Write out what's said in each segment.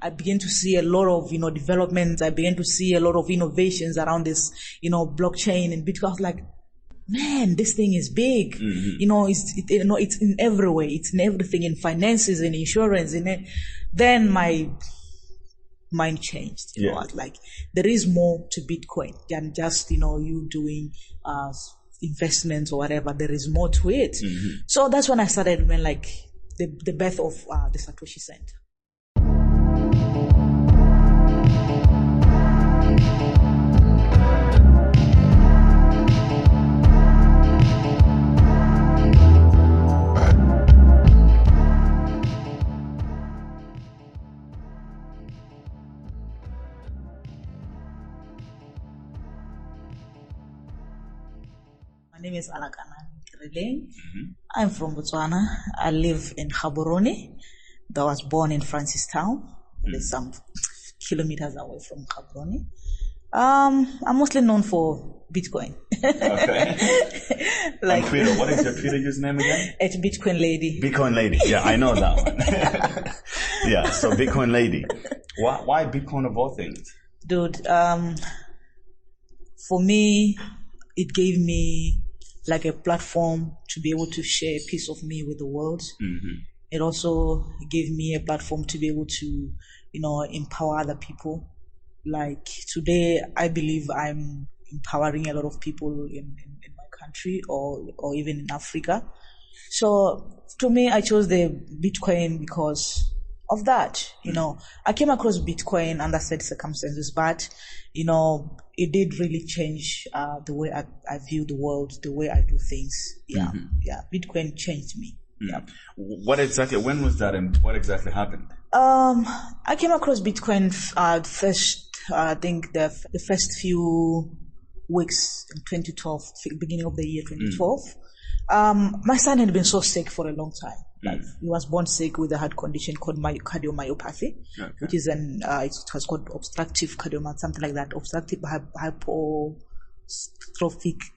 I began to see a lot of, developments. I began to see a lot of innovations around this, blockchain and Bitcoin. I was like, man, this thing is big. It's in every way. It's in everything, in finances, in insurance, in it. Then my mind changed. I was like, there is more to Bitcoin than just, you doing, investments or whatever. There is more to it. So that's when I started when the birth of the Satoshi Center. My name is Alakanani Itireleng. I'm from Botswana. I live in Gaborone. I was born in Francistown. There's some kilometers away from Gaborone. I'm mostly known for Bitcoin. Okay. On Twitter, what is your Twitter username again? It's Bitcoin Lady. Bitcoin Lady. Yeah, I know that one. Yeah, so Bitcoin Lady. Why Bitcoin of all things? Dude, for me, it gave me like a platform to be able to share a piece of me with the world. It also gave me a platform to be able to, empower other people. Like today, I believe I'm empowering a lot of people in my country or even in Africa. So to me, I chose the Bitcoin because of that. I came across Bitcoin under certain circumstances, but, it did really change the way I view the world, the way I do things. Yeah. Bitcoin changed me. Yeah. When was that and what exactly happened? I came across Bitcoin first, I think the first few weeks in 2012, beginning of the year 2012. My son had been so sick for a long time. Like he was born sick with a heart condition called cardiomyopathy, which is it was called obstructive cardiomyopathy, something like that. Obstructive hypertrophic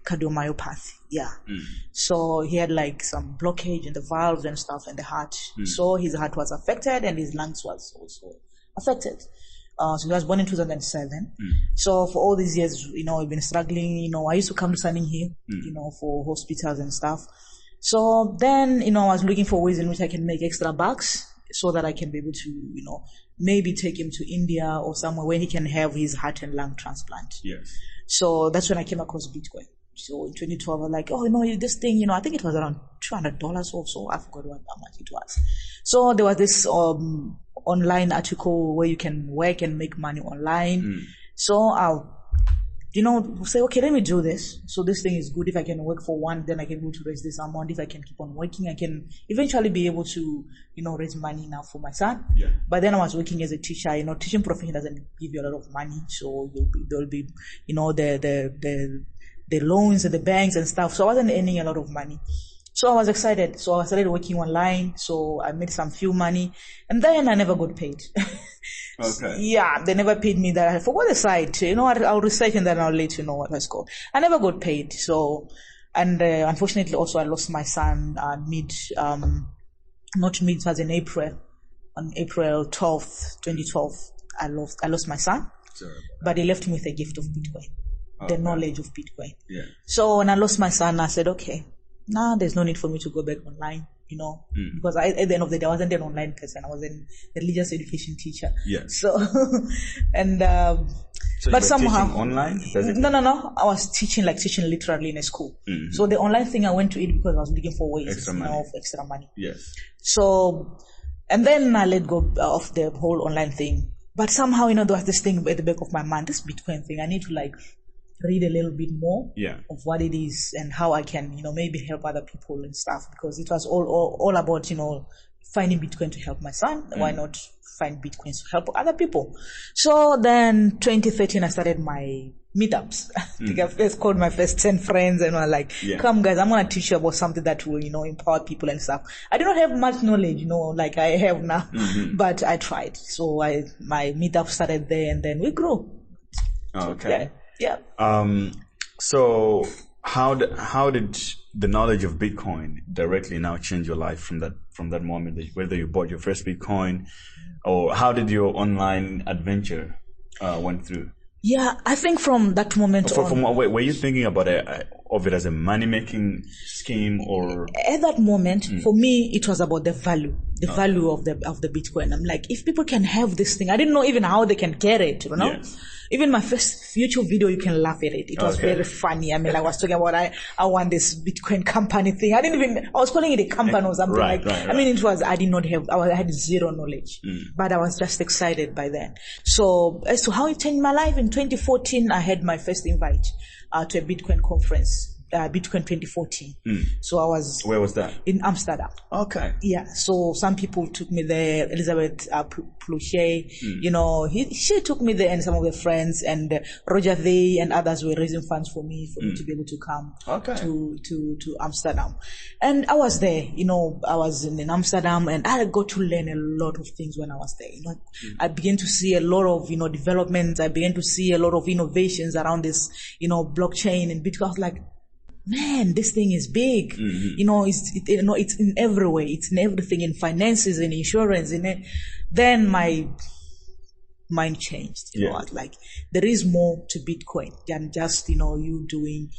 cardiomyopathy. Yeah. So he had like some blockage in the valves and stuff in the heart. So his heart was affected and his lungs was also affected. So he was born in 2007. So for all these years, we've been struggling. I used to come to Sunning here, for hospitals and stuff. So then, I was looking for ways in which I can make extra bucks so that I can be able to, maybe take him to India or somewhere where he can have his heart and lung transplant. Yes. So that's when I came across Bitcoin. So in 2012, I was like, this thing, I think it was around $200 or so. I forgot how much it was. So there was this online article where you can work and make money online. So I'll say, okay, let me do this. So this thing is good. If I can work for one, then I can go to raise this amount. If I can keep on working, I can eventually be able to, raise money now for my son. Yeah. But then I was working as a teacher. Teaching profession doesn't give you a lot of money. So there'll be, the loans and the banks and stuff. So I wasn't earning a lot of money. So I was excited. So I started working online. So I made some few money and then I never got paid. Okay. Yeah, they never paid me that. I forgot the site. I'll research and then I'll let you know what that's called. I never got paid. So, and unfortunately also I lost my son it was in April. On April 12th, 2012, I lost my son. Sorry. But he left me with a gift of Bitcoin. The knowledge of Bitcoin. Yeah. So when I lost my son, I said, okay, there's no need for me to go back online, because at the end of the day, I wasn't an online person. I was a religious education teacher. Yes. So, and, so but somehow online? No. I was teaching literally in a school. So the online thing I went to it because I was looking for ways of extra money. Yes. So, and then I let go of the whole online thing. But somehow, there was this thing at the back of my mind, this Bitcoin thing. I need to read a little bit more of what it is and how I can, maybe help other people and stuff, because it was all about, finding Bitcoin to help my son. Why not find Bitcoins to help other people? So then 2013, I started my meetups. I think I first called my first 10 friends and were like, come guys, I'm going to teach you about something that will, empower people and stuff. I do not have much knowledge, like I have now, but I tried. So my meetup started there and then we grew. Okay. Yeah. So how did the knowledge of Bitcoin directly now change your life from that moment, whether you bought your first Bitcoin Or how did your online adventure went through? Yeah, I think from that moment were you thinking about of it as a money-making scheme, or? At that moment, for me, it was about the value of the Bitcoin. I'm like, if people can have this thing, I didn't know even how they can get it, you know? Yes. Even my first YouTube video, you can laugh at it. It was very funny. I mean, I was talking about, I want this Bitcoin company thing. I was calling it a company or something right. I mean, I had zero knowledge, but I was just excited by then. So as to how it changed my life, in 2014, I had my first invite to a Bitcoin conference. Bitcoin 2014. So I was... Where was that? In Amsterdam. Okay. Yeah. So some people took me there. Elizabeth Pluchet, she took me there, and some of the friends, and Roger They and others were raising funds for me to be able to come to Amsterdam. And I was there, I was in Amsterdam, and I got to learn a lot of things when I was there. I began to see a lot of, developments. I began to see a lot of innovations around this, blockchain and Bitcoin. I was like, man, this thing is big. It's in every way. It's in everything, in finances, in insurance, Then my mind changed. I was like, there is more to Bitcoin than just, you doing,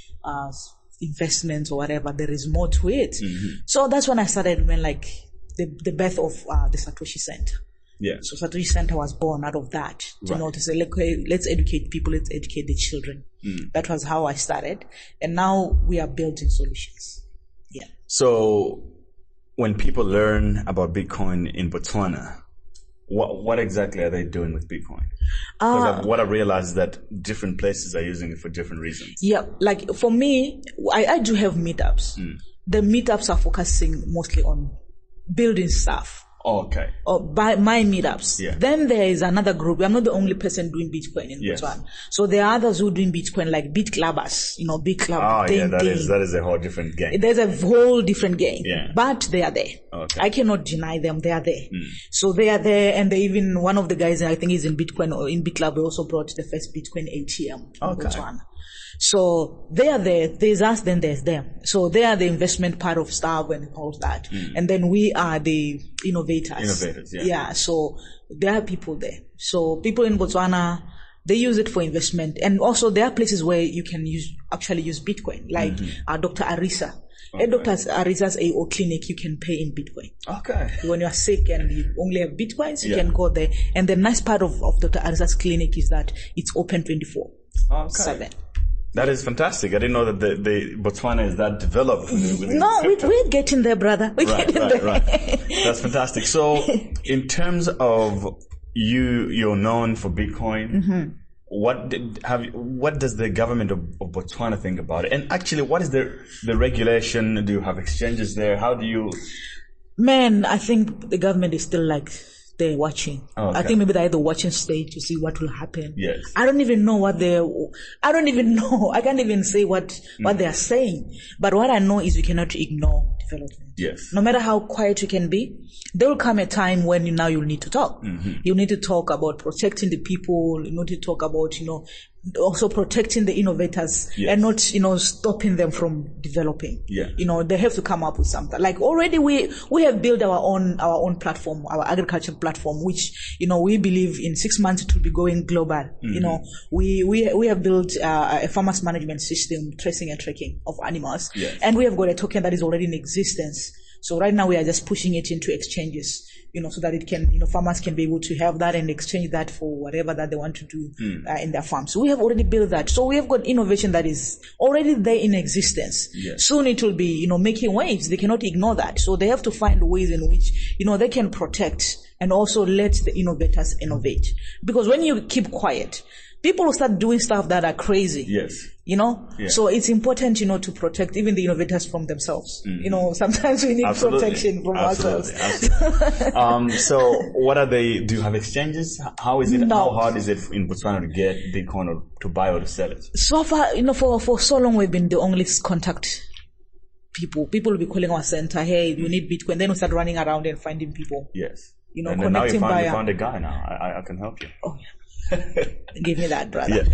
investments or whatever. There is more to it. So that's when I started when the birth of, the Satoshi Center. Yeah. So Satoshi Center was born out of that, to say, let's educate people, let's educate the children. That was how I started. And now we are building solutions. Yeah. So when people learn about Bitcoin in Botswana, what exactly are they doing with Bitcoin? Because what I realized is that different places are using it for different reasons. Yeah. Like for me, I do have meetups. The meetups are focusing mostly on building stuff. Okay. By my meetups. Yeah. Then there is another group. I'm not the only person doing Bitcoin in Botswana. So there are others who are doing Bitcoin, like BitClubbers, Big Club. That is a whole different game. There's a whole different game. Yeah. But they are there. Okay. I cannot deny them. They are there. So they are there, and they even, one of the guys, I think he's in Bitcoin or in BitClub, also brought the first Bitcoin ATM in Botswana. So they are there. There's us, then there's them. So they are the investment part of stuff and all of that. And then we are the innovators. Yeah. So there are people there. So people in Botswana, they use it for investment. And also there are places where you can actually use Bitcoin, like Dr. Arisa. At Dr. Arisa's AO clinic, you can pay in Bitcoin. Okay. When you are sick and you only have Bitcoins, you can go there. And the nice part of Dr. Arisa's clinic is that it's open 24/7. That is fantastic. I didn't know that the Botswana is that developed. We're getting there, brother. Right. That's fantastic. So, in terms of you're known for Bitcoin. What does the government of Botswana think about it? And actually, what is the regulation? Do you have exchanges there? How do you? Man, I think the government is still they're watching. Oh, okay. I think maybe they're at the watching stage to see what will happen. Yes. I don't even know. I can't even say what they are saying. But what I know is we cannot ignore development. Yes. No matter how quiet you can be, there will come a time when you'll need to talk. You need to talk about protecting the people. You need to talk about, also protecting the innovators and not, stopping them from developing. Yeah. They have to come up with something. Like already we have built our own platform, our agriculture platform, which, we believe in 6 months it will be going global. We have built a farmers management system, tracing and tracking of animals. Yes. And we have got a token that is already in existence. So right now we are just pushing it into exchanges, so that it can, farmers can be able to have that and exchange that for whatever that they want to do in their farm. So we have already built that. So we have got innovation that is already there in existence. Yes. Soon it will be, making waves. They cannot ignore that. So they have to find ways in which, they can protect and also let the innovators innovate. Because when you keep quiet, people will start doing stuff that are crazy. Yes. Yeah. So it's important, to protect even the innovators from themselves. Sometimes we need protection from ourselves. Absolutely. So what are do you have exchanges? How is it, how hard is it in Botswana to get Bitcoin or to buy or to sell it? So far, for so long we've been the only contact people. People will be calling our center, hey, you need Bitcoin. Then we start running around and finding people. Yes. And now you found a guy now. I can help you. Oh, yeah. Give me that, brother.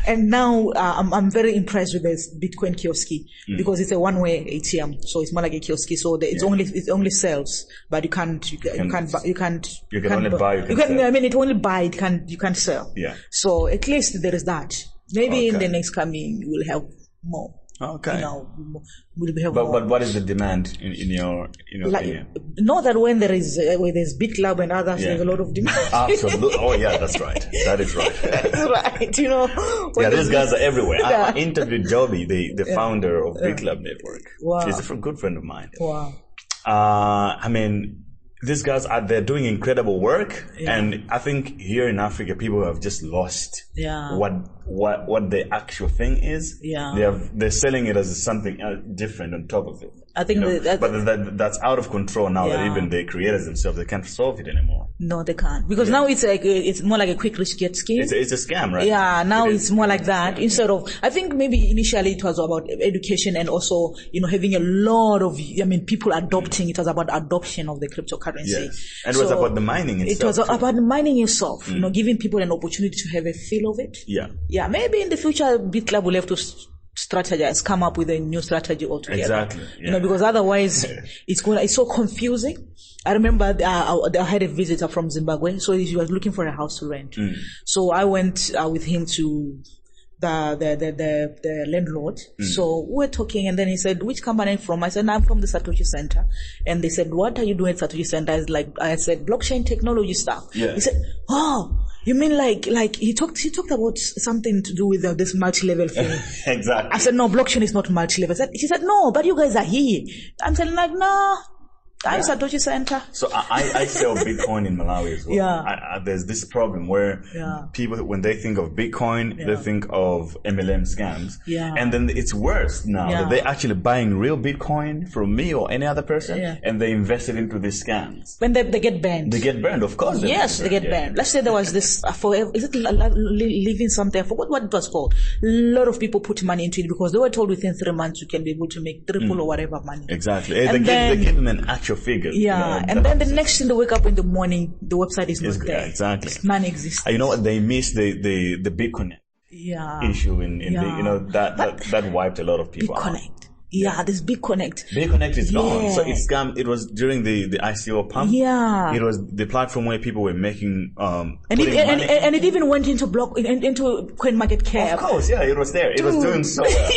And now I'm very impressed with this Bitcoin kioski because it's a one-way ATM, so it's more like a kioski. So it only sells, but you can't only buy. It only buy. You can't sell. Yeah. So at least there is that. Maybe in the next coming we'll have more. Okay. But what is the demand in your opinion? Know that when there's Bit Club and others, there's a lot of demand. Absolutely. Oh yeah, that's right. That is right. That's right. These guys are everywhere. I interviewed Joby, the founder of Bit Club Network. Wow. She's a good friend of mine. Wow. These guys they're doing incredible work, and I think here in Africa people have just lost what the actual thing is. They're selling it as something different on top of it. I think that's out of control now that even the creators themselves, they can't solve it anymore. No, they can't, because now it's more like a quick rich get scheme. It's a scam, right? Yeah, now it's more like that instead of, I think maybe initially it was about education and also, having a lot of, people adopting. It was about adoption of the cryptocurrency. Yes. And it was about the mining itself. It was about mining itself, giving people an opportunity to have a feel of it. Yeah, maybe in the future, BitClub will have to strategize, come up with a new strategy altogether. Exactly. Yeah. Because otherwise it's so confusing. I remember I had a visitor from Zimbabwe, so he was looking for a house to rent. So I went with him to the landlord. So we were talking, and then he said, "Which company are you from?" I said, "I'm from the Satoshi Center." And they said, "What are you doing at Satoshi Center?" I said, "Blockchain technology stuff." Yeah. He said, "Oh, you mean like he talked about something to do with this multi-level thing." Exactly. I said, "No, blockchain is not multi-level." She said, "No, but you guys are here." I'm saying no. I'm Satoshi Center. So I sell Bitcoin in Malawi as well. Yeah. There's this problem where people, when they think of Bitcoin, they think of MLM scams. Yeah. And then it's worse now that they're actually buying real Bitcoin from me or any other person, and they invest it into these scams. When they get banned. They get banned, of course. Yes, they get banned. Let's say there was this, is it living something? I forgot what it was called. A lot of people put money into it because they were told within 3 months you can be able to make triple or whatever money. Exactly. They give them an actual figure. Yeah, and then the next thing they wake up in the morning, the website is not there. Exactly. It's non-existent. You know what? They missed the Bitcoin issue in that wiped a lot of people out. Yeah, this BitConnect. BitConnect is gone. So it was during the ICO pump. Yeah. It was the platform where people were making, and it even went into CoinMarketCap. Of course, yeah, it was there. It was doing so well.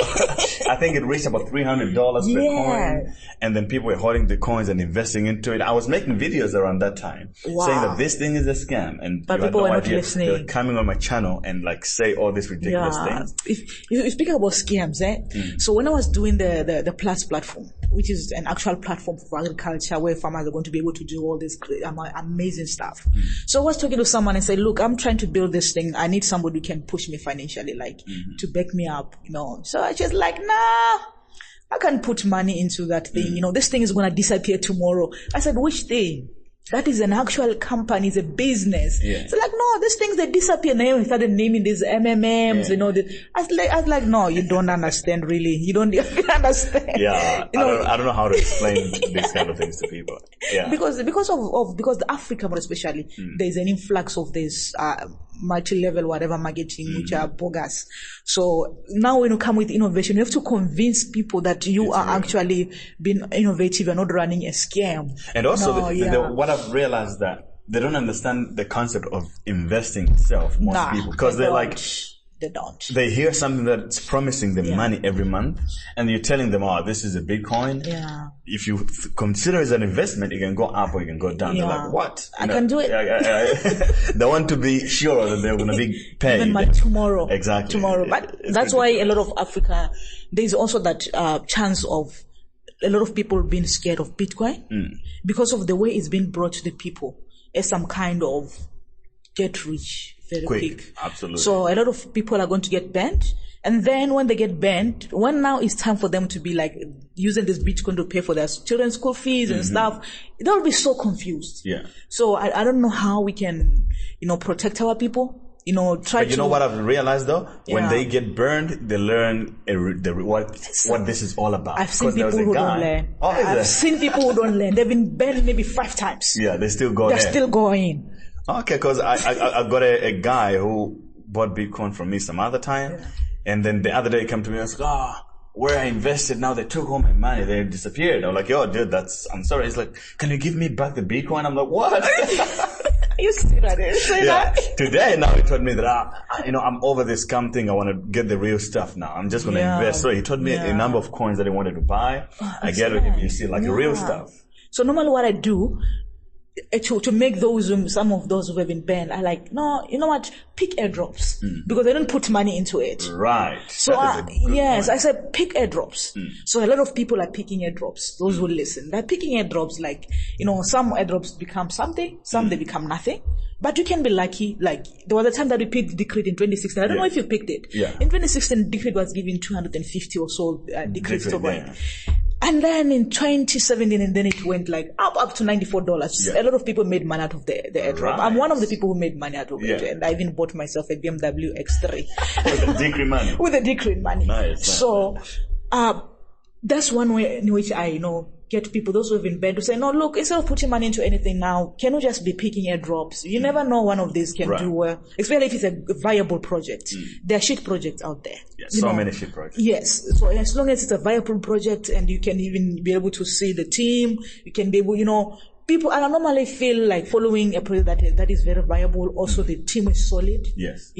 I think it reached about $300 per coin. And then people were holding the coins and investing into it. I was making videos around that time saying that this thing is a scam. But people were not listening. They were coming on my channel and say all these ridiculous things. If you speak about scams, so when I was doing the Plus platform, which is an actual platform for agriculture where farmers are going to be able to do all this amazing stuff. So I was talking to someone and said, "Look, I'm trying to build this thing. I need somebody who can push me financially, to back me up, So I just nah, I can't put money into that thing. This thing is going to disappear tomorrow." I said, "Which thing?" That is an actual company, it's a business. Yeah. So no, these things, they disappear. Now we started naming these MMMs, I was like, no, you don't understand really. You don't understand. Yeah. I don't know how to explain these kind of things to people. Yeah. Because the Africa more especially, there's an influx of this, multi-level whatever marketing, which are bogus. So now when you come with innovation, you have to convince people that you are actually being innovative and not running a scam. And also, what I've realized that they don't understand the concept of investing itself, most people, because they're like, they don't. They hear something that's promising them money every month, and you're telling them, "Oh, this is a Bitcoin. Yeah. If you consider it as an investment, it can go up or it can go down." Yeah. They're like, "What? I can do it." They want to be sure that they're going to be paid. Even tomorrow. Exactly. Tomorrow. But that's why a lot of Africa, there's also that chance of a lot of people being scared of Bitcoin because of the way it's been brought to the people as some kind of get rich very quick. Absolutely. So a lot of people are going to get banned. And then when they get banned, when now it's time for them to be like using this Bitcoin to pay for their children's school fees and stuff, they'll be so confused. Yeah. So I don't know how we can, protect our people try to... You know what I've realized though? When they get burned, they learn what this is all about. I've seen people who don't learn. I've seen people who don't learn. They've been burned maybe 5 times. Yeah, they still go They're still going. Okay, because I got a guy who bought Bitcoin from me some other time. Yeah. And then the other day he came to me and was like, where I invested, now they took all my money. They disappeared. I'm like, yo, dude, I'm sorry. He's like, can you give me back the Bitcoin? I'm like, what? You still say that? Today, now he told me that, I'm over this scam thing. I want to get the real stuff now. I'm just going to invest. So he told me a number of coins that he wanted to buy. I get it. You see, like the real stuff. So normally what I do, to make some of those who have been banned, I like, no, you know what, pick airdrops, because they don't put money into it. Right. So I said pick airdrops. So a lot of people are picking airdrops, those who listen. They're picking airdrops, like, some airdrops become something, some they become nothing. But you can be lucky. Like, there was a time that we picked Decred in 2016. I don't know if you picked it. Yeah. In 2016, Decred was given 250 or so Decred token. And then in 2017, and then it went like up to $94. A lot of people made money out of the airdrop. Right. I'm one of the people who made money out of it. And I even bought myself a BMW X3. With the Decred money. With the Decred money. Nice. So, that's one way in which I, get people, those who have been banned, to say, no, look, instead of putting money into anything now, can we just be picking airdrops? You never know one of these can do well, especially if it's a viable project. There are shit projects out there. Yes, many shit projects. Yes. So as long as it's a viable project and you can even be able to see the team, you can be able, people, I normally feel like following a project that is very viable. Also, the team is solid. Yes.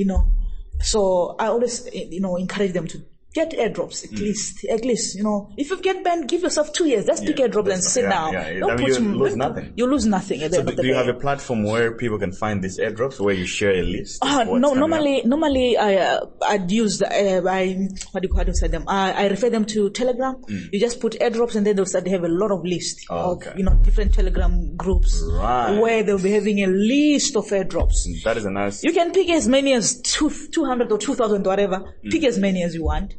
So I always, encourage them to get airdrops at least. If you get banned, give yourself 2 years. Just pick airdrops and sit down. You lose nothing. You lose nothing at the end of the day. Do you have a platform where people can find these airdrops, where you share a list? No. Normally, I'd use how do you say them? I refer them to Telegram. You just put airdrops, and then they have a lot of lists of different Telegram groups where they'll be having a list of airdrops. That is a nice. You can pick as many as 200 or 2,000, whatever. Pick as many as you want.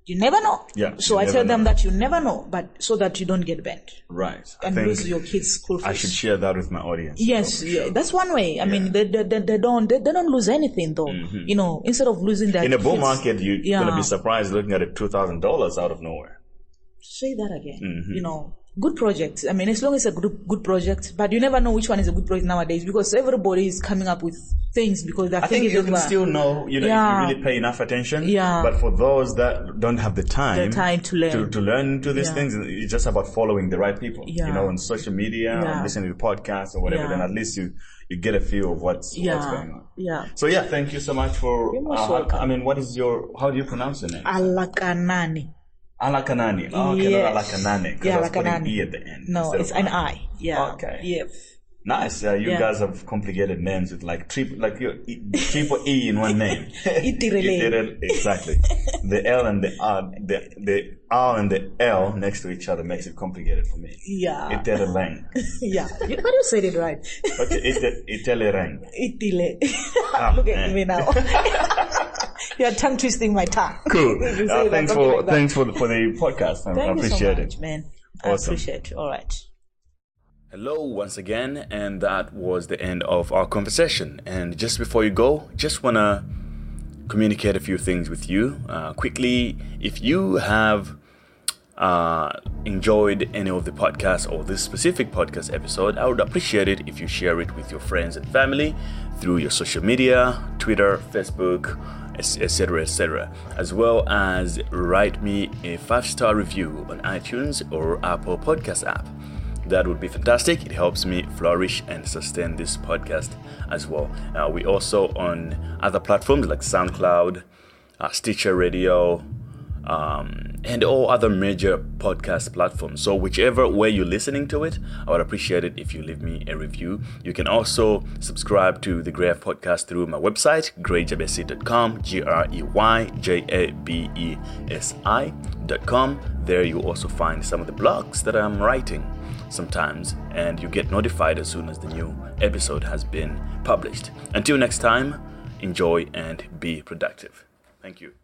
You never know. Yeah. So I tell them that you never know, but so that you don't get banned. Right. And lose your kids' school fees. I should share that with my audience. Yes, sure. That's one way. I mean, they don't lose anything though. Instead of losing that. In a bull market, you're gonna be surprised looking at $2,000 out of nowhere. Say that again. Good project. I mean, as long as it's a good project, but you never know which one is a good project nowadays, because everybody is coming up with things because I think you can still know, if you really pay enough attention. Yeah. But for those that don't have the time to learn to these things, it's just about following the right people. On social media, or listening to podcasts or whatever. Then at least you get a feel of what's going on. Yeah. So thank you so much for. You're most welcome. I mean, how do you pronounce your name? Alakanani. Alakanani. Oh, okay, not Alakanani. Because I was putting E at the end. No, it's an I. Yeah. Okay. Yep. Nice. You guys have complicated names with triple E in one name. Itireleng. Exactly. The L and the R, the R and the L next to each other makes it complicated for me. Yeah. Itireleng. Yeah. But you said it right. Okay. Itireleng. Itireleng. Look at me now. You're tongue twisting my tongue. Cool. Thanks for the podcast. I appreciate it, man. Awesome. I appreciate it. All right. Hello once again, and that was the end of our conversation. And just before you go, just want to communicate a few things with you quickly. If you have enjoyed any of the podcasts or this specific podcast episode, I would appreciate it if you share it with your friends and family through your social media, Twitter, Facebook, etc., as well as write me a 5-star review on iTunes or Apple Podcast app. That would be fantastic. It helps me flourish and sustain this podcast as well. We also on other platforms like SoundCloud, Stitcher Radio, and all other major podcast platforms. So whichever way you're listening to it, I would appreciate it if you leave me a review. You can also subscribe to the Grey Podcast through my website, greyjabesi.com, greyjabesi.com. There you also find some of the blogs that I'm writing sometimes, and you get notified as soon as the new episode has been published. Until next time, enjoy and be productive. Thank you.